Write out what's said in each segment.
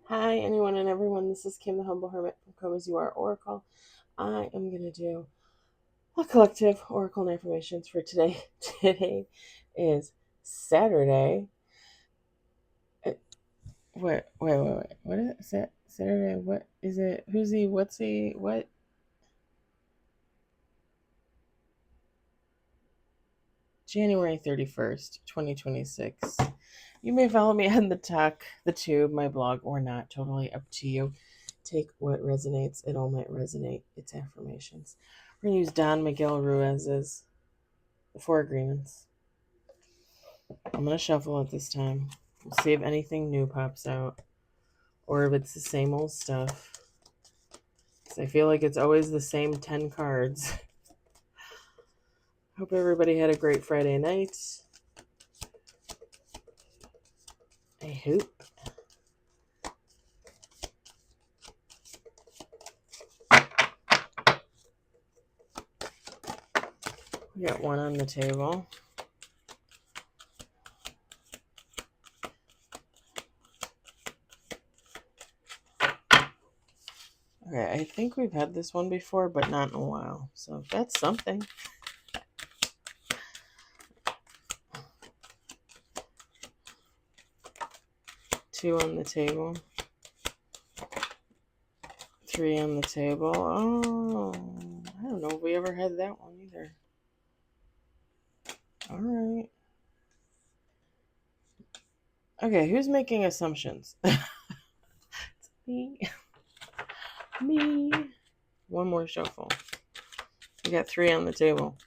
Hi, anyone and everyone. This is Kim, the Humble Hermit from Come As You Are Oracle. I am going to do a collective oracle and affirmations for today. Today is Saturday. Wait. What is it? Saturday? What is it? Who's he? What's he? What? January 31st, 2026. You may follow me on the tube, my blog, or not. Totally up to you. Take what resonates. It all might resonate. It's affirmations. We're going to use Don Miguel Ruiz's The Four Agreements. I'm going to shuffle it this time. We'll see if anything new pops out or if it's the same old stuff. I feel like it's always the same 10 cards. Hope everybody had a great Friday night. I hope. We got one on the table. Okay, I think we've had this one before, but not in a while. So that's something. Two on the table. Three on the table. Oh, I don't know if we ever had that one either. All right. Okay, who's making assumptions? It's me. Me. One more shuffle. We got three on the table.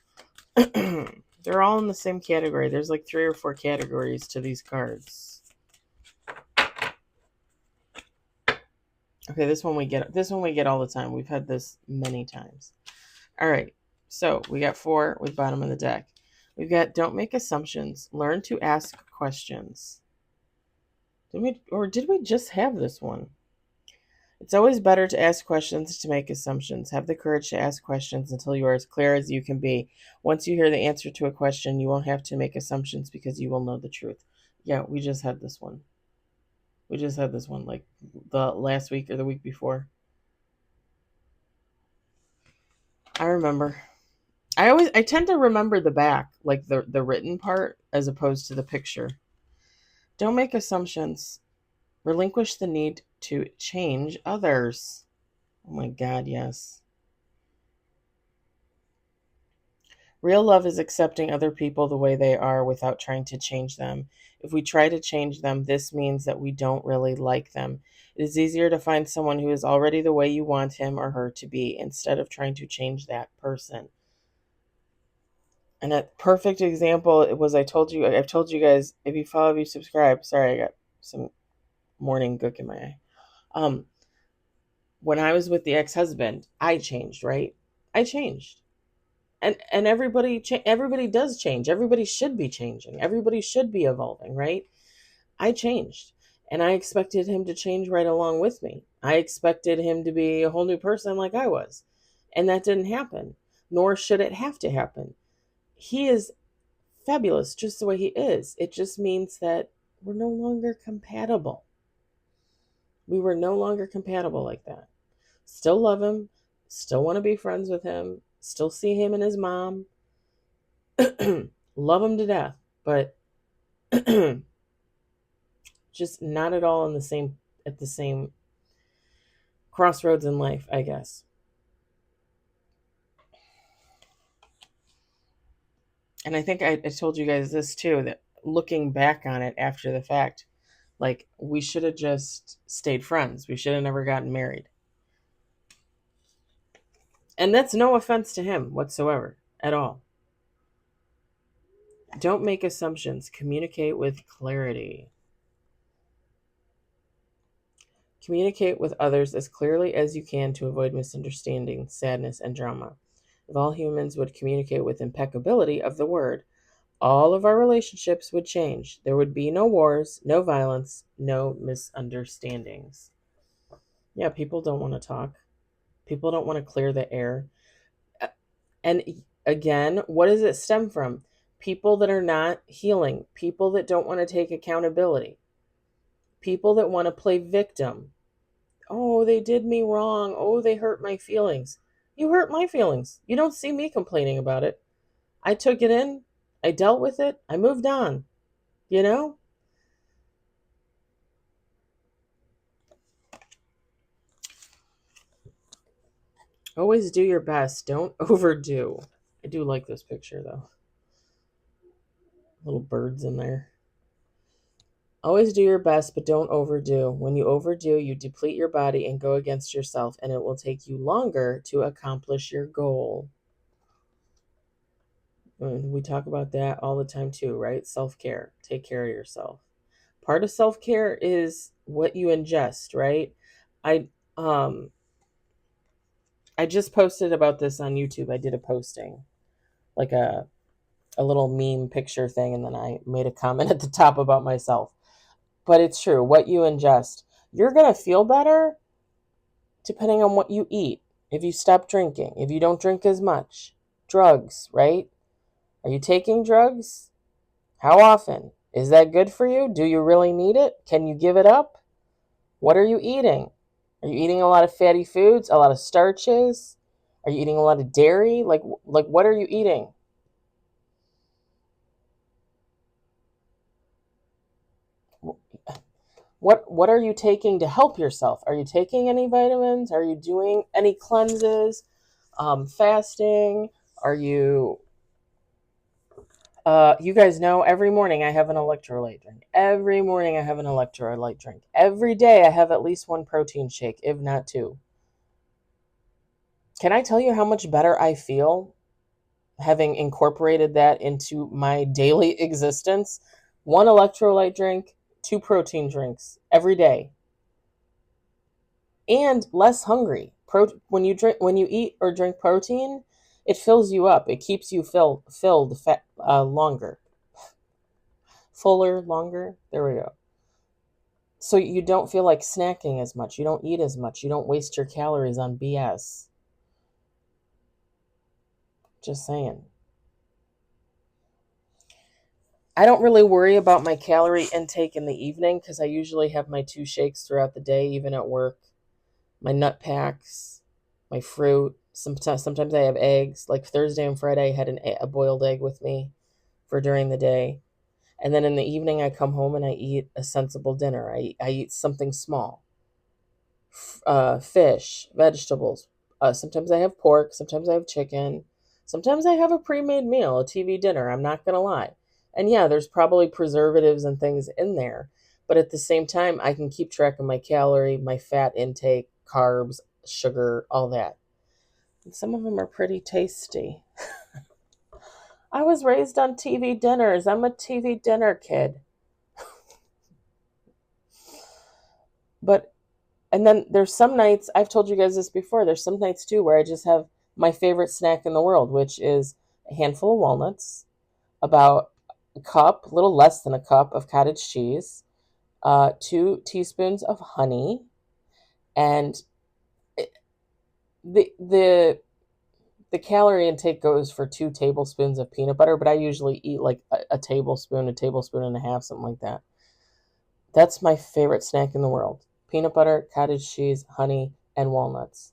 They're all in the same category. There's like 3 or 4 categories to these cards. Okay, this one we get all the time. We've had this many times. All right. So we got 4 with bottom of the deck. We've got don't make assumptions. Learn to ask questions. Did we just have this one? It's always better to ask questions to make assumptions. Have the courage to ask questions until you are as clear as you can be. Once you hear the answer to a question, you won't have to make assumptions because you will know the truth. Yeah, we just had this one. We just had this one like the last week or the week before. I remember. I tend to remember the back, like the written part, as opposed to the picture. Don't make assumptions. Relinquish the need to change others. Oh my God, yes. Real love is accepting other people the way they are without trying to change them. If we try to change them, this means that we don't really like them. It is easier to find someone who is already the way you want him or her to be instead of trying to change that person. And a perfect example was I've told you guys, if you follow, if you subscribe. Sorry, I got some morning gook in my eye. When I was with the ex-husband, I changed, right? I changed. And everybody does change. Everybody should be changing. Everybody should be evolving, right? I changed. And I expected him to change right along with me. I expected him to be a whole new person like I was. And that didn't happen. Nor should it have to happen. He is fabulous just the way he is. It just means that we're no longer compatible. We were no longer compatible like that. Still love him, still want to be friends with him, still see him and his mom. Love him to death, but just not at all at the same crossroads in life, I guess. And I think I told you guys this too, that looking back on it after the fact, like we should have just stayed friends. We should have never gotten married. And that's no offense to him whatsoever at all. Don't make assumptions. Communicate with clarity. Communicate with others as clearly as you can to avoid misunderstanding, sadness, and drama. If all humans would communicate with impeccability of the word, all of our relationships would change. There would be no wars, no violence, no misunderstandings. Yeah, people don't want to talk. People don't want to clear the air. And again, what does it stem from? People that are not healing, people that don't want to take accountability. People that want to play victim. Oh, they did me wrong. Oh, they hurt my feelings. You hurt my feelings. You don't see me complaining about it. I took it in. I dealt with it. I moved on. You know? Always do your best. Don't overdo. I do like this picture, though. Little birds in there. Always do your best, but don't overdo. When you overdo, you deplete your body and go against yourself, and it will take you longer to accomplish your goal. And we talk about that all the time too, right? Self-care. Take care of yourself. Part of self-care is what you ingest, right? I um I just posted about this on YouTube. I did a posting, like a little meme picture thing, and then I made a comment at the top about myself. But it's true. What you ingest, you're going to feel better depending on what you eat. If you stop drinking, if you don't drink as much, drugs, right? Are you taking drugs? How often? Is that good for you? Do you really need it? Can you give it up? What are you eating? Are you eating a lot of fatty foods, a lot of starches? Are you eating a lot of dairy? Like what are you eating? What are you taking to help yourself? Are you taking any vitamins? Are you doing any cleanses? Fasting? Are you you guys know every morning I have an electrolyte drink. Every morning I have an electrolyte drink. Every day I have at least one protein shake, if not two. Can I tell you how much better I feel having incorporated that into my daily existence? One electrolyte drink, two protein drinks every day. And less hungry. When you eat or drink protein, it fills you up. It keeps you filled longer. Fuller, longer. There we go. So you don't feel like snacking as much. You don't eat as much. You don't waste your calories on BS. Just saying. I don't really worry about my calorie intake in the evening because I usually have my 2 shakes throughout the day, even at work. My nut packs, my fruit. Sometimes I have eggs. Like Thursday and Friday, I had a boiled egg with me for during the day. And then in the evening, I come home and I eat a sensible dinner. I eat something small. Fish, vegetables. Sometimes I have pork. Sometimes I have chicken. Sometimes I have a pre-made meal, a TV dinner. I'm not going to lie. And yeah, there's probably preservatives and things in there. But at the same time, I can keep track of my calorie, my fat intake, carbs, sugar, all that. And some of them are pretty tasty. I was raised on TV dinners. I'm a TV dinner kid. But and then there's some nights, I've told you guys this before, there's some nights too where I just have my favorite snack in the world, which is a handful of walnuts, about a cup, a little less than a cup of cottage cheese, 2 teaspoons of honey, and the the calorie intake goes for 2 tablespoons of peanut butter, but I usually eat like a tablespoon, a tablespoon and a half, something like that. That's my favorite snack in the world. Peanut butter, cottage cheese, honey, and walnuts.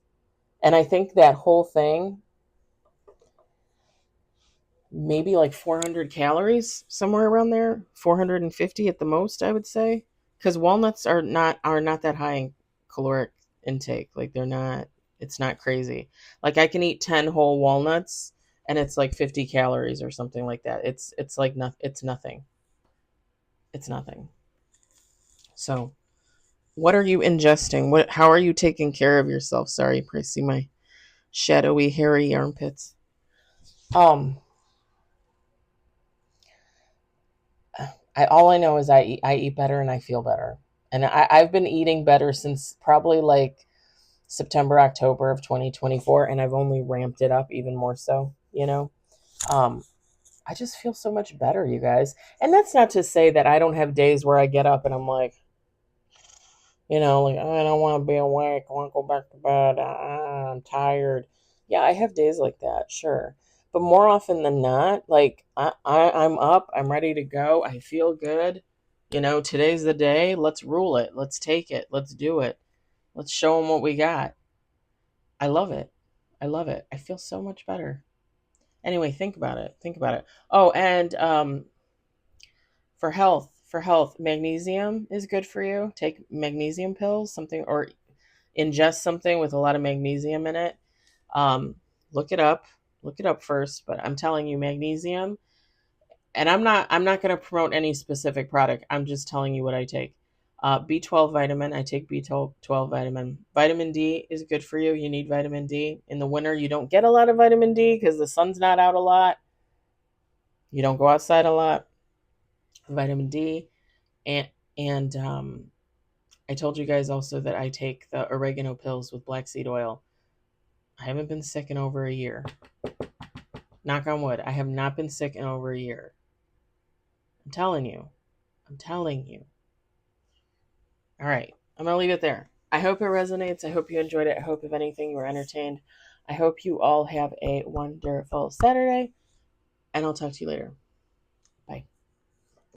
And I think that whole thing, maybe like 400 calories, somewhere around there, 450 at the most, I would say, because walnuts are not that high in caloric intake. Like it's not crazy. Like I can eat 10 whole walnuts and it's like 50 calories or something like that. It's like it's nothing. It's nothing. So, what are you ingesting? How are you taking care of yourself? Sorry, I see my shadowy, hairy armpits. Um, all I know is I eat better and I feel better, and I've been eating better since probably like September, October of 2024, and I've only ramped it up even more so. Um, I just feel so much better, you guys. And that's not to say that I don't have days where I get up and I'm like, like I don't want to be awake. I want to go back to bed. I'm tired. Yeah, I have days like that, sure. But more often than not, like I'm up, I'm ready to go. I feel good. You know, today's the day. Let's rule it. Let's take it. Let's do it. Let's show them what we got. I love it. I love it. I feel so much better. Anyway, think about it. Think about it. Oh, and for health, magnesium is good for you. Take magnesium pills, something, or ingest something with a lot of magnesium in it. Um, look it up. Look it up first. But I'm telling you, magnesium. And I'm not going to promote any specific product. I'm just telling you what I take. B12 vitamin. I take B12 vitamin. Vitamin D is good for you. You need vitamin D. In the winter, you don't get a lot of vitamin D because the sun's not out a lot. You don't go outside a lot. Vitamin D. And I told you guys also that I take the oregano pills with black seed oil. I haven't been sick in over a year. Knock on wood. I have not been sick in over a year. I'm telling you. I'm telling you. All right. I'm going to leave it there. I hope it resonates. I hope you enjoyed it. I hope, if anything, you were entertained. I hope you all have a wonderful Saturday, and I'll talk to you later.